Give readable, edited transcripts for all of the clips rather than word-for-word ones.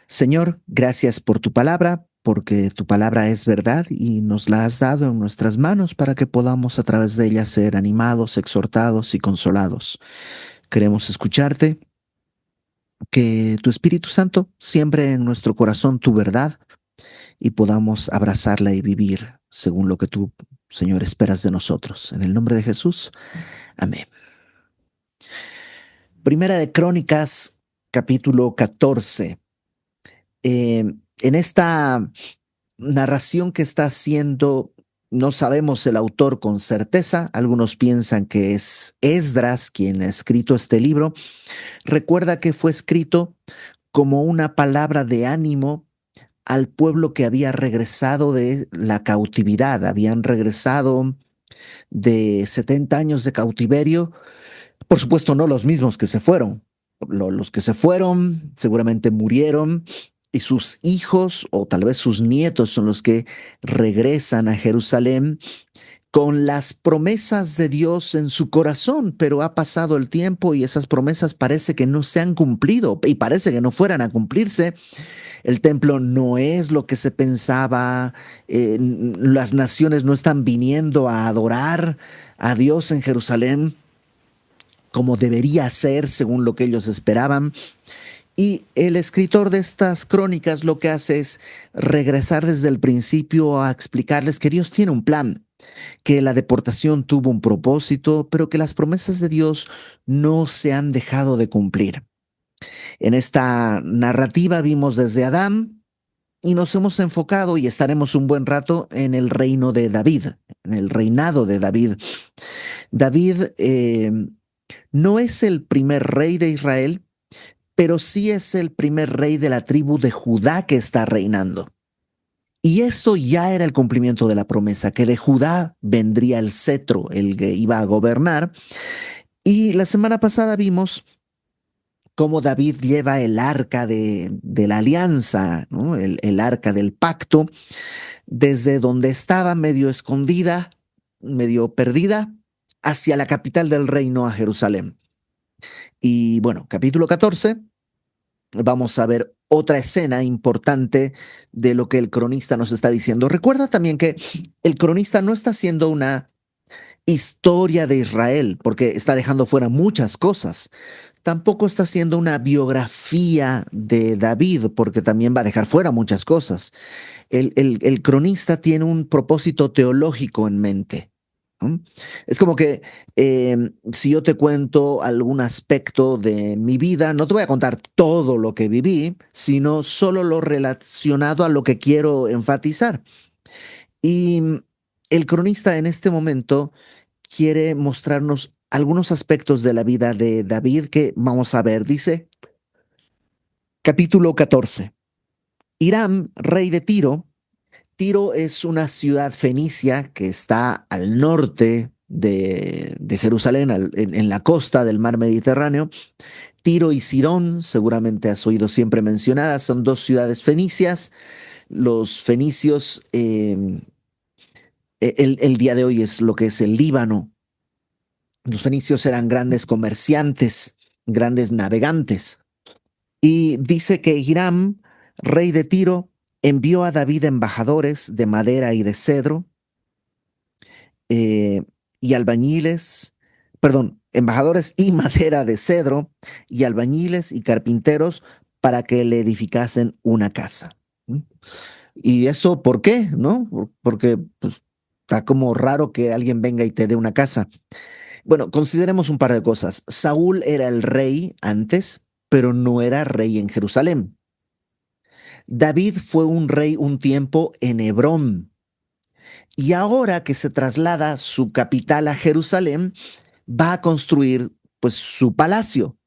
Señor, gracias por tu palabra, porque tu palabra es verdad y nos la has dado en nuestras manos para que podamos a través de ella ser animados, exhortados y consolados. Queremos escucharte, que tu Espíritu Santo siembre en nuestro corazón tu verdad y podamos abrazarla y vivir según lo que tú, Señor, esperas de nosotros. En el nombre de Jesús, amén. Primera de Crónicas, capítulo 14. En esta narración que está haciendo, no sabemos el autor con certeza, algunos piensan que es Esdras quien ha escrito este libro. Recuerda que fue escrito como una palabra de ánimo al pueblo que había regresado de la cautividad, habían regresado de 70 años de cautiverio, por supuesto no los mismos que se fueron. Los que se fueron seguramente murieron y sus hijos o tal vez sus nietos son los que regresan a Jerusalén con las promesas de Dios en su corazón, pero ha pasado el tiempo y esas promesas parece que no se han cumplido y parece que no fueran a cumplirse. El templo no es lo que se pensaba, las naciones no están viniendo a adorar a Dios en Jerusalén como debería ser según lo que ellos esperaban. Y el escritor de estas crónicas lo que hace es regresar desde el principio a explicarles que Dios tiene un plan, que la deportación tuvo un propósito, pero que las promesas de Dios no se han dejado de cumplir. En esta narrativa vimos desde Adán y nos hemos enfocado y estaremos un buen rato en el reino de David, en el reinado de David. David no es el primer rey de Israel, pero sí es el primer rey de la tribu de Judá que está reinando. Y eso ya era el cumplimiento de la promesa, que de Judá vendría el cetro, el que iba a gobernar. Y la semana pasada vimos cómo David lleva el arca de la alianza, ¿no? El arca del pacto, desde donde estaba medio escondida, medio perdida, hacia la capital del reino, a Jerusalén. Y bueno, capítulo 14, vamos a ver otra escena importante de lo que el cronista nos está diciendo. Recuerda también que el cronista no está haciendo una historia de Israel, porque está dejando fuera muchas cosas. Tampoco está haciendo una biografía de David, porque también va a dejar fuera muchas cosas. El cronista tiene un propósito teológico en mente. ¿No? Es como que si yo te cuento algún aspecto de mi vida, no te voy a contar todo lo que viví, sino solo lo relacionado a lo que quiero enfatizar. Y el cronista en este momento quiere mostrarnos algunos aspectos de la vida de David que vamos a ver. Dice, capítulo 14. Hiram, rey de Tiro. Tiro es una ciudad fenicia que está al norte de Jerusalén, en la costa del mar Mediterráneo. Tiro y Sidón, seguramente has oído siempre mencionadas, son dos ciudades fenicias. Los fenicios, el día de hoy es lo que es el Líbano. Los fenicios eran grandes comerciantes, grandes navegantes. Y dice que Hiram, rey de Tiro, envió a David embajadores de madera y de cedro eh, y albañiles, perdón, embajadores y madera de cedro y albañiles y carpinteros para que le edificasen una casa. ¿Mm? ¿Y eso por qué? ¿No? Porque pues, está como raro que alguien venga y te dé una casa. Bueno, consideremos un par de cosas. Saúl era el rey antes, pero no era rey en Jerusalén. David fue un rey un tiempo en Hebrón. Y ahora que se traslada su capital a Jerusalén, va a construir pues su palacio.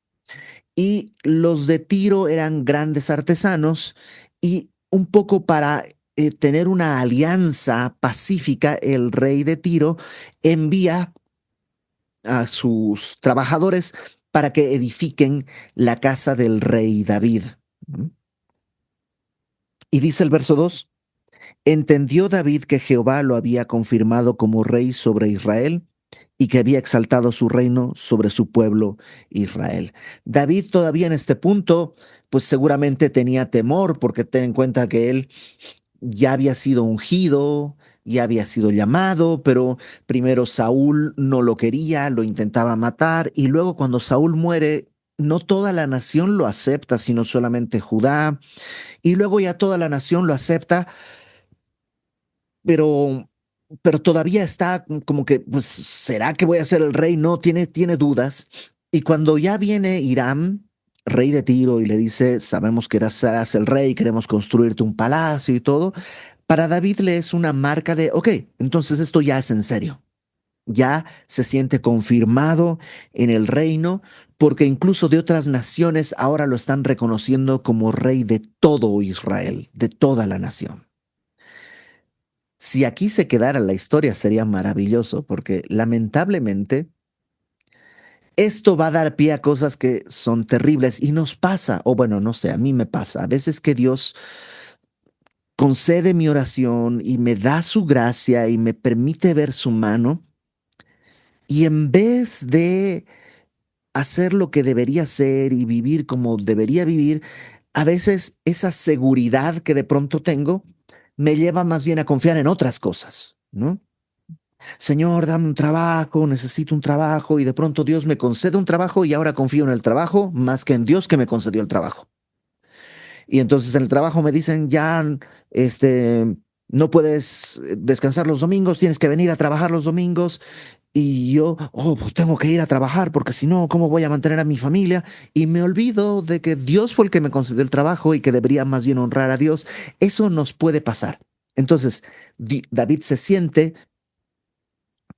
Y los de Tiro eran grandes artesanos y un poco para tener una alianza pacífica, el rey de Tiro envía a sus trabajadores para que edifiquen la casa del rey David. Y dice el verso 2: entendió David que Jehová lo había confirmado como rey sobre Israel y que había exaltado su reino sobre su pueblo Israel. David todavía en este punto, pues seguramente tenía temor, porque ten en cuenta que él ya había sido ungido, ya había sido llamado, pero primero Saúl no lo quería, lo intentaba matar, y luego cuando Saúl muere, no toda la nación lo acepta, sino solamente Judá, y luego ya toda la nación lo acepta, pero, pero todavía está como que, pues, ¿será que voy a ser el rey? No, tiene dudas. Y cuando ya viene Hiram, rey de Tiro, y le dice, sabemos que serás el rey, queremos construirte un palacio y todo, para David le es una marca de, ok, entonces esto ya es en serio. Ya se siente confirmado en el reino, porque incluso de otras naciones ahora lo están reconociendo como rey de todo Israel, de toda la nación. Si aquí se quedara la historia sería maravilloso, porque lamentablemente esto va a dar pie a cosas que son terribles y nos pasa, o bueno, no sé, a mí me pasa, a veces que Dios concede mi oración y me da su gracia y me permite ver su mano, y en vez de hacer lo que debería hacer y vivir como debería vivir, a veces esa seguridad que de pronto tengo me lleva más bien a confiar en otras cosas, ¿no? Señor, dame un trabajo, necesito un trabajo, y de pronto Dios me concede un trabajo y ahora confío en el trabajo más que en Dios que me concedió el trabajo. Y entonces en el trabajo me dicen, ya, no puedes descansar los domingos, tienes que venir a trabajar los domingos. Y yo, oh, pues tengo que ir a trabajar porque si no, ¿cómo voy a mantener a mi familia? Y me olvido de que Dios fue el que me concedió el trabajo y que debería más bien honrar a Dios. Eso nos puede pasar. Entonces, David se siente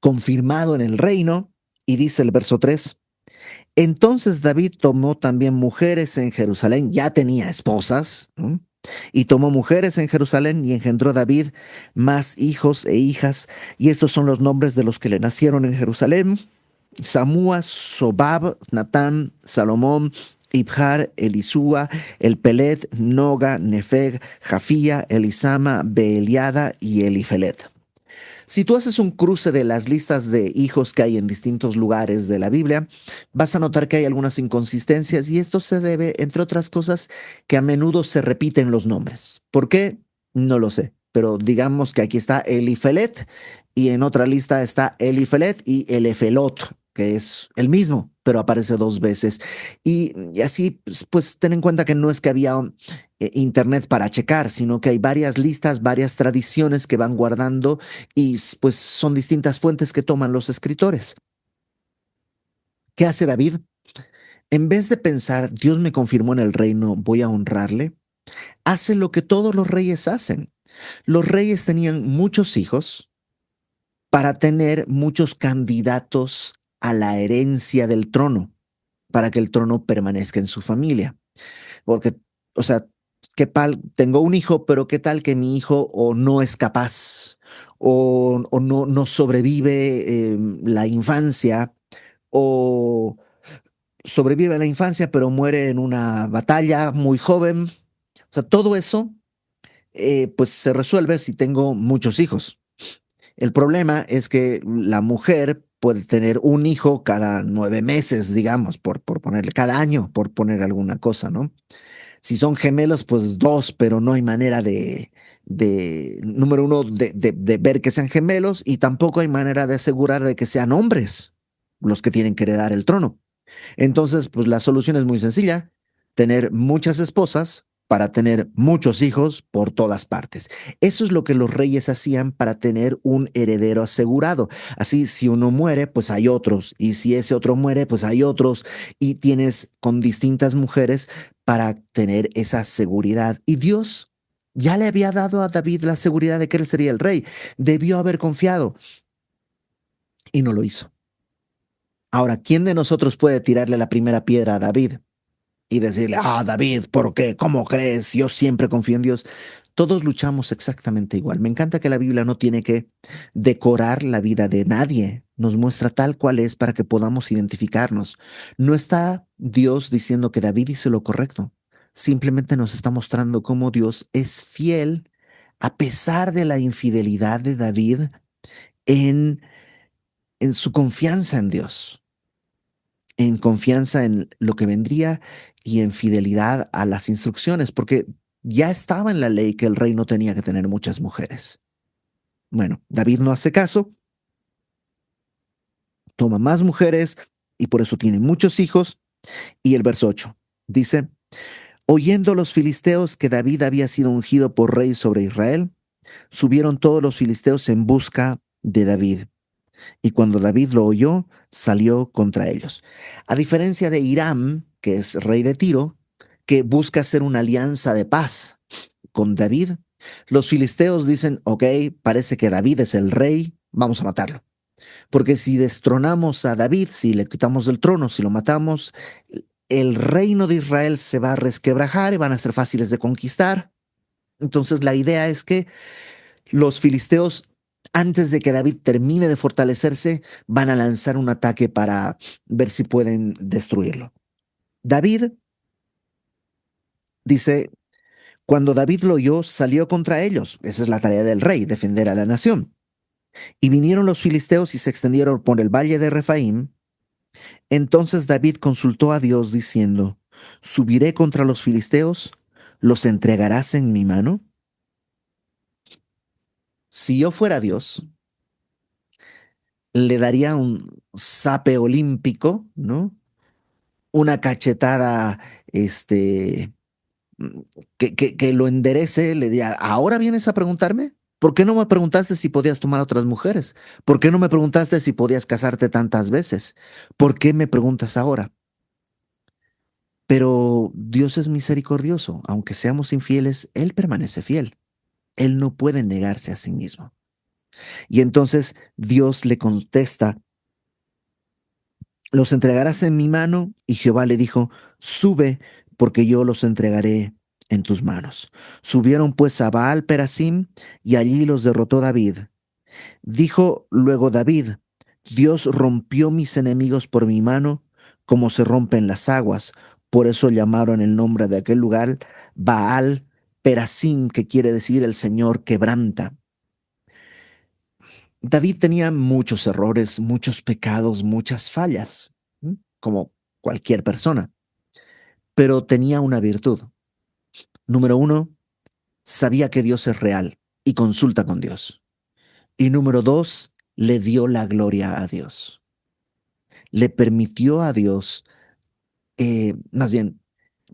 confirmado en el reino, y dice el verso 3: entonces David tomó también mujeres en Jerusalén, ya tenía esposas, ¿no? Y tomó mujeres en Jerusalén y engendró David más hijos e hijas, y estos son los nombres de los que le nacieron en Jerusalén: Samúa, Sobab, Natán, Salomón, Ibjar, Elisúa, Elpelet, Noga, Nefeg, Jafía, Elisama, Beeliada y Elifelet. Si tú haces un cruce de las listas de hijos que hay en distintos lugares de la Biblia, vas a notar que hay algunas inconsistencias, y esto se debe, entre otras cosas, que a menudo se repiten los nombres. ¿Por qué? No lo sé, pero digamos que aquí está Elifelet y en otra lista está Elifelet y Elefelot, que es el mismo, pero aparece dos veces. Y así, pues ten en cuenta que no es que había internet para checar, sino que hay varias listas, varias tradiciones que van guardando, y pues son distintas fuentes que toman los escritores. ¿Qué hace David? En vez de pensar, Dios me confirmó en el reino, voy a honrarle, hace lo que todos los reyes hacen. Los reyes tenían muchos hijos para tener muchos candidatos a la herencia del trono, para que el trono permanezca en su familia. Porque, o sea, qué tal, tengo un hijo, pero qué tal que mi hijo o no es capaz, o no sobrevive la infancia, o sobrevive la infancia, pero muere en una batalla muy joven. O sea, todo eso, pues se resuelve si tengo muchos hijos. El problema es que la mujer puede tener un hijo cada 9 meses, digamos, por ponerle, cada año, por poner alguna cosa, ¿no? Si son gemelos, pues dos, pero no hay manera número uno, de ver que sean gemelos, y tampoco hay manera de asegurar de que sean hombres los que tienen que heredar el trono. Entonces, pues la solución es muy sencilla: tener muchas esposas para tener muchos hijos por todas partes. Eso es lo que los reyes hacían para tener un heredero asegurado. Así, si uno muere, pues hay otros, y si ese otro muere, pues hay otros, y tienes con distintas mujeres para tener esa seguridad. Y Dios ya le había dado a David la seguridad de que él sería el rey. Debió haber confiado y no lo hizo. Ahora, ¿quién de nosotros puede tirarle la primera piedra a David y decirle, ah, David, ¿por qué? ¿Cómo crees? Yo siempre confío en Dios. Todos luchamos exactamente igual. Me encanta que la Biblia no tiene que decorar la vida de nadie. Nos muestra tal cual es para que podamos identificarnos. No está Dios diciendo que David hizo lo correcto. Simplemente nos está mostrando cómo Dios es fiel a pesar de la infidelidad de David en en su confianza en Dios, en confianza en lo que vendría y en fidelidad a las instrucciones, porque ya estaba en la ley que el rey no tenía que tener muchas mujeres. Bueno, David no hace caso, toma más mujeres y por eso tiene muchos hijos. Y el verso 8 dice, oyendo los filisteos que David había sido ungido por rey sobre Israel, subieron todos los filisteos en busca de David. Y cuando David lo oyó, salió contra ellos. A diferencia de Hiram, que es rey de Tiro, que busca hacer una alianza de paz con David, los filisteos dicen, ok, parece que David es el rey, vamos a matarlo. Porque si destronamos a David, si le quitamos del trono, si lo matamos, el reino de Israel se va a resquebrajar y van a ser fáciles de conquistar. Entonces la idea es que los filisteos, antes de que David termine de fortalecerse, van a lanzar un ataque para ver si pueden destruirlo. David dice, cuando David lo oyó, salió contra ellos. Esa es la tarea del rey, defender a la nación. Y vinieron los filisteos y se extendieron por el valle de Refaim. Entonces David consultó a Dios diciendo, ¿subiré contra los filisteos? ¿Los entregarás en mi mano? Si yo fuera Dios, le daría un zape olímpico, ¿no? Una cachetada, este, mm, que lo enderece, le diría, ¿ahora vienes a preguntarme? ¿Por qué no me preguntaste si podías tomar otras mujeres? ¿Por qué no me preguntaste si podías casarte tantas veces? ¿Por qué me preguntas ahora? Pero Dios es misericordioso. Aunque seamos infieles, Él permanece fiel. Él no puede negarse a sí mismo. Y entonces Dios le contesta, los entregarás en mi mano. Y Jehová le dijo, sube, porque yo los entregaré en tus manos. Subieron pues a Baal Perasim, y allí los derrotó David. Dijo luego David, Dios rompió mis enemigos por mi mano, como se rompen las aguas. Por eso llamaron el nombre de aquel lugar Baal Perasim, que quiere decir el Señor quebranta. David tenía muchos errores, muchos pecados, muchas fallas, como cualquier persona, pero tenía una virtud. Número uno, sabía que Dios es real y consulta con Dios. Y número dos, le dio la gloria a Dios. Le permitió a Dios, más bien,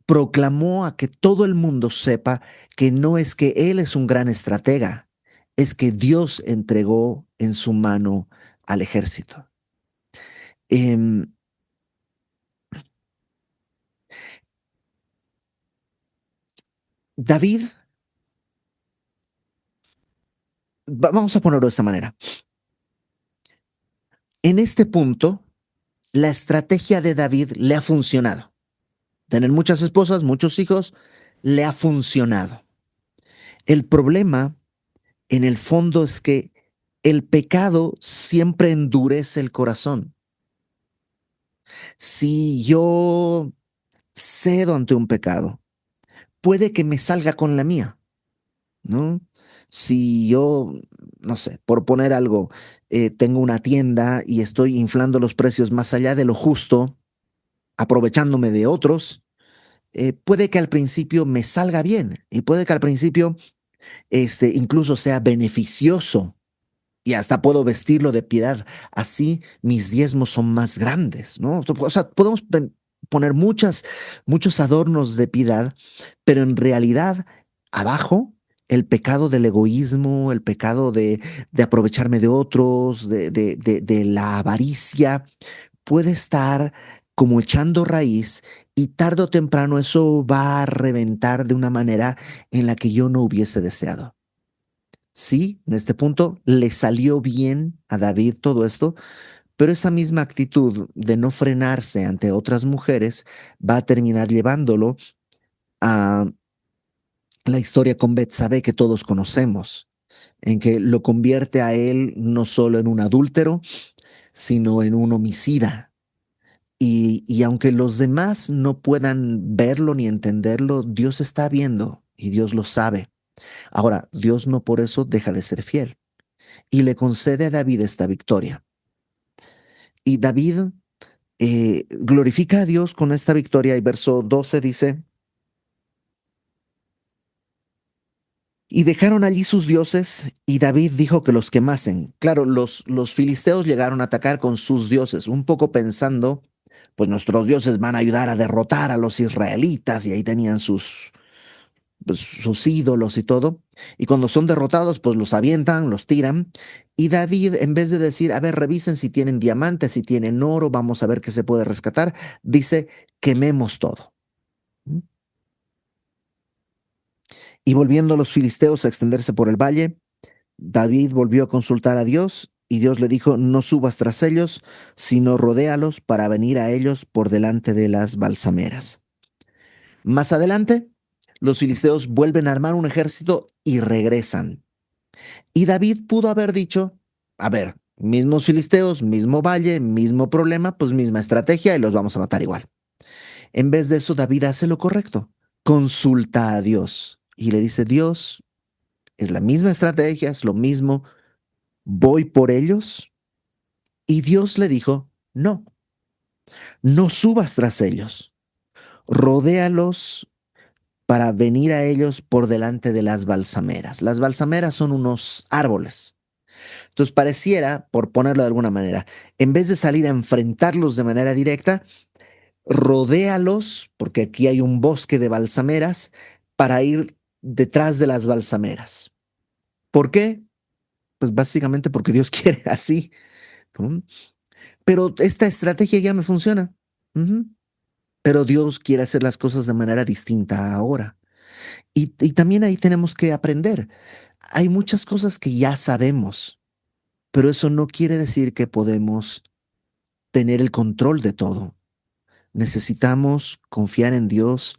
proclamó a que todo el mundo sepa que no es que Él es un gran estratega, es que Dios entregó en su mano al ejército. Em, David, vamos a ponerlo de esta manera. En este punto, la estrategia de David le ha funcionado. Tener muchas esposas, muchos hijos, le ha funcionado. El problema, en el fondo, es que el pecado siempre endurece el corazón. Si yo cedo ante un pecado, puede que me salga con la mía, ¿no? Si yo, no sé, por poner algo, tengo una tienda y estoy inflando los precios más allá de lo justo, aprovechándome de otros, puede que al principio me salga bien y puede que al principio incluso sea beneficioso y hasta puedo vestirlo de piedad. Así mis diezmos son más grandes, ¿no? O sea, podemos poner muchos adornos de piedad, pero en realidad abajo el pecado del egoísmo, el pecado de aprovecharme de otros, de la avaricia, puede estar como echando raíz y tarde o temprano eso va a reventar de una manera en la que yo no hubiese deseado. Sí, en este punto le salió bien a David todo esto, pero esa misma actitud de no frenarse ante otras mujeres va a terminar llevándolo a la historia con Betsabé que todos conocemos, en que lo convierte a él no solo en un adúltero, sino en un homicida. Y aunque los demás no puedan verlo ni entenderlo, Dios está viendo y Dios lo sabe. Ahora, Dios no por eso deja de ser fiel y le concede a David esta victoria. Y David glorifica a Dios con esta victoria y verso 12 dice, y dejaron allí sus dioses y David dijo que los quemasen. Claro, los filisteos llegaron a atacar con sus dioses, un poco pensando, pues nuestros dioses van a ayudar a derrotar a los israelitas y ahí tenían pues, sus ídolos y todo. Y cuando son derrotados, pues los avientan, los tiran. Y David, en vez de decir, a ver, revisen si tienen diamantes, si tienen oro, vamos a ver qué se puede rescatar, dice, quememos todo. ¿Mm? Y volviendo los filisteos a extenderse por el valle, David volvió a consultar a Dios y Dios le dijo, no subas tras ellos, sino rodéalos para venir a ellos por delante de las balsameras. Más adelante, los filisteos vuelven a armar un ejército y regresan. Y David pudo haber dicho, a ver, mismos filisteos, mismo valle, mismo problema, pues misma estrategia y los vamos a matar igual. En vez de eso, David hace lo correcto, consulta a Dios y le dice, Dios, es la misma estrategia, es lo mismo, voy por ellos. Y Dios le dijo, no, no subas tras ellos, rodéalos para venir a ellos por delante de las balsameras. Las balsameras son unos árboles. Entonces pareciera, por ponerlo de alguna manera, en vez de salir a enfrentarlos de manera directa, rodéalos, porque aquí hay un bosque de balsameras, para ir detrás de las balsameras. ¿Por qué? Pues básicamente porque Dios quiere así. ¿No? Pero esta estrategia ya me funciona. Ujú. Pero Dios quiere hacer las cosas de manera distinta ahora. Y también ahí tenemos que aprender. Hay muchas cosas que ya sabemos, pero eso no quiere decir que podemos tener el control de todo. Necesitamos confiar en Dios,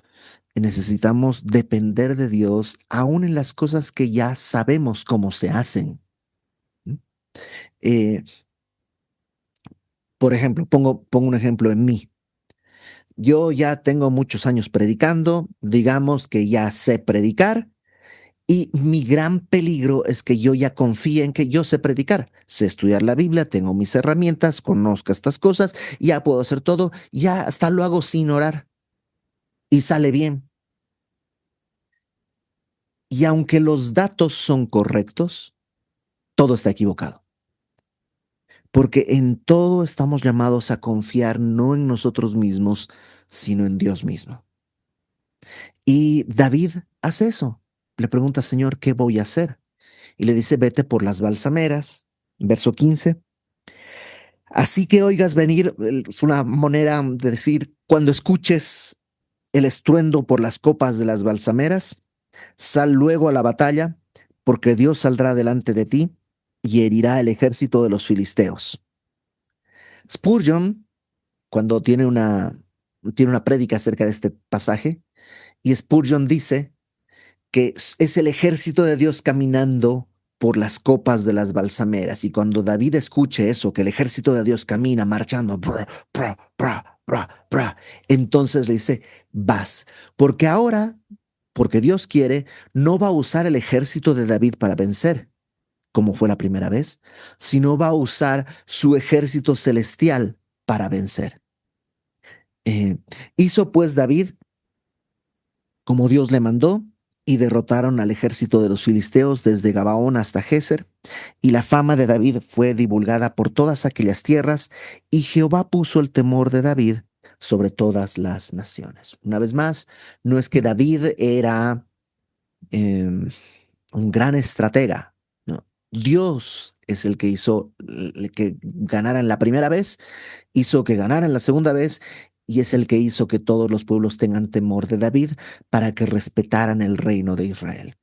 necesitamos depender de Dios, aún en las cosas que ya sabemos cómo se hacen. ¿Mm? Eh, por ejemplo, pongo un ejemplo en mí. Yo ya tengo muchos años predicando, digamos que ya sé predicar, y mi gran peligro es que yo ya confíe en que yo sé predicar, sé estudiar la Biblia, tengo mis herramientas, conozco estas cosas, ya puedo hacer todo, ya hasta lo hago sin orar y sale bien. Y aunque los datos son correctos, todo está equivocado. Porque en todo estamos llamados a confiar no en nosotros mismos, sino en Dios mismo. Y David hace eso. Le pregunta, Señor, ¿qué voy a hacer? Y le dice, vete por las balsameras. Verso 15. Así que oigas venir, es una manera de decir, cuando escuches el estruendo por las copas de las balsameras, sal luego a la batalla, porque Dios saldrá delante de ti y herirá el ejército de los filisteos. Spurgeon, cuando tiene una prédica acerca de este pasaje, y Spurgeon dice que es el ejército de Dios caminando por las copas de las balsameras. Y cuando David escuche eso, que el ejército de Dios camina marchando, entonces le dice, vas, porque ahora, porque Dios quiere, no va a usar el ejército de David para vencer, como fue la primera vez, sino va a usar su ejército celestial para vencer. Eh, hizo pues David como Dios le mandó, y derrotaron al ejército de los filisteos desde Gabaón hasta Géser, y la fama de David fue divulgada por todas aquellas tierras, y Jehová puso el temor de David sobre todas las naciones. Una vez más, no es que David era un gran estratega, no. Dios es el que hizo que ganaran la primera vez, hizo que ganaran la segunda vez y es el que hizo que todos los pueblos tengan temor de David para que respetaran el reino de Israel.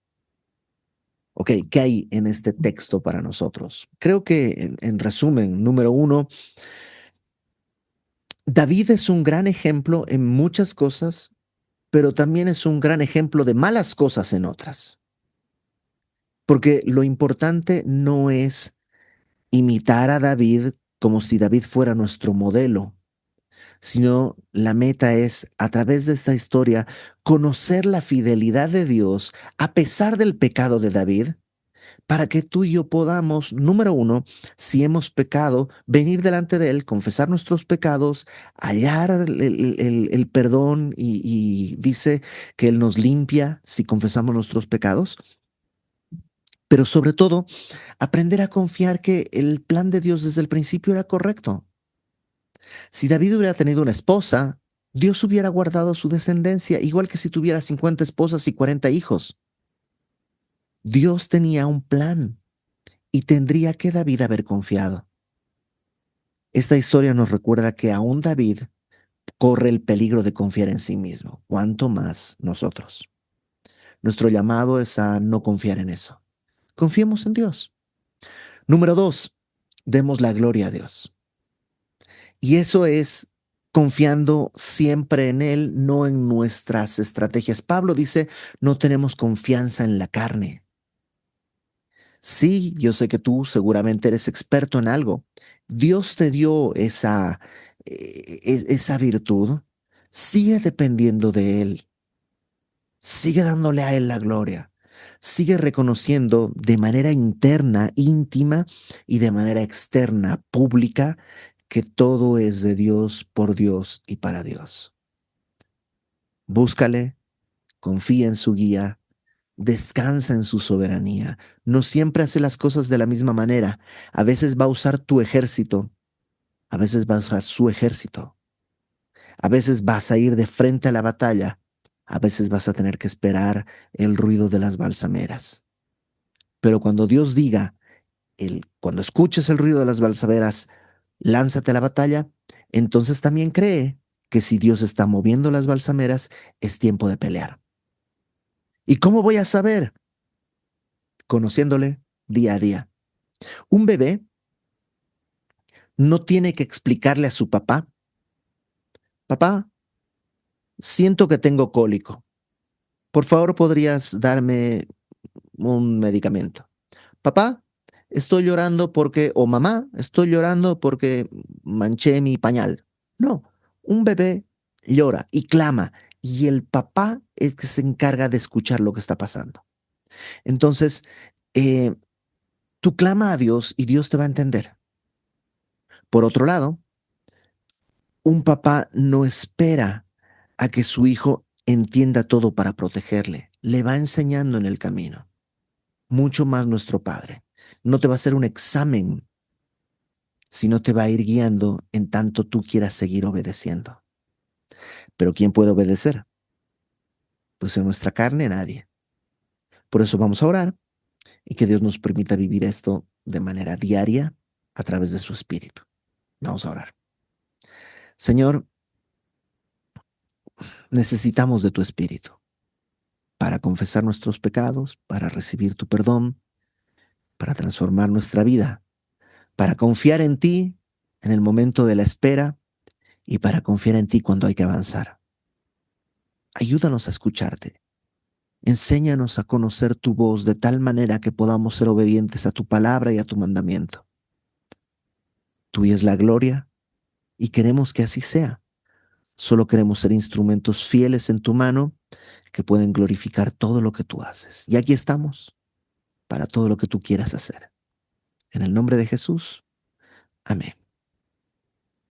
Ok, ¿qué hay en este texto para nosotros? Creo que en resumen, número uno, David es un gran ejemplo en muchas cosas, pero también es un gran ejemplo de malas cosas en otras. Porque lo importante no es imitar a David como si David fuera nuestro modelo, sino la meta es, a través de esta historia, conocer la fidelidad de Dios a pesar del pecado de David para que tú y yo podamos, número uno, si hemos pecado, venir delante de Él, confesar nuestros pecados, hallar el perdón y dice que Él nos limpia si confesamos nuestros pecados, pero sobre todo, aprender a confiar que el plan de Dios desde el principio era correcto. Si David hubiera tenido una esposa, Dios hubiera guardado su descendencia, igual que si tuviera 50 esposas y 40 hijos. Dios tenía un plan y tendría que David haber confiado. Esta historia nos recuerda que aún David corre el peligro de confiar en sí mismo, cuanto más nosotros. Nuestro llamado es a no confiar en eso. Confiemos en Dios. Número dos, demos la gloria a Dios. Y eso es confiando siempre en Él, no en nuestras estrategias. Pablo dice, no tenemos confianza en la carne. Sí, yo sé que tú seguramente eres experto en algo. Dios te dio esa virtud. Sigue dependiendo de Él. Sigue dándole a Él la gloria. Sigue reconociendo de manera interna, íntima y de manera externa, pública, que todo es de Dios, por Dios y para Dios. Búscale, confía en su guía, descansa en su soberanía. No siempre hace las cosas de la misma manera. A veces va a usar tu ejército, a veces va a usar su ejército. A veces vas a ir de frente a la batalla, a veces vas a tener que esperar el ruido de las balsameras. Pero cuando Dios diga, cuando escuches el ruido de las balsameras, lánzate a la batalla, entonces también cree que si Dios está moviendo las balsameras, es tiempo de pelear. ¿Y cómo voy a saber? Conociéndole día a día. Un bebé no tiene que explicarle a su papá, papá, siento que tengo cólico. Por favor, ¿podrías darme un medicamento? Papá, estoy llorando porque, o mamá, estoy llorando porque manché mi pañal. No, un bebé llora y clama y el papá es que se encarga de escuchar lo que está pasando. Entonces, eh, tú clama a Dios y Dios te va a entender. Por otro lado, un papá no espera a que su hijo entienda todo para protegerle. Le va enseñando en el camino. Mucho más nuestro Padre. No te va a hacer un examen, sino te va a ir guiando en tanto tú quieras seguir obedeciendo. Pero ¿quién puede obedecer? Pues en nuestra carne nadie. Por eso vamos a orar y que Dios nos permita vivir esto de manera diaria a través de su Espíritu. Vamos a orar. Señor, necesitamos de tu Espíritu para confesar nuestros pecados, para recibir tu perdón, para transformar nuestra vida, para confiar en ti en el momento de la espera y para confiar en ti cuando hay que avanzar. Ayúdanos a escucharte. Enséñanos a conocer tu voz de tal manera que podamos ser obedientes a tu palabra y a tu mandamiento. Tuya es la gloria y queremos que así sea. Solo queremos ser instrumentos fieles en tu mano que pueden glorificar todo lo que tú haces. Y aquí estamos para todo lo que tú quieras hacer. En el nombre de Jesús. Amén.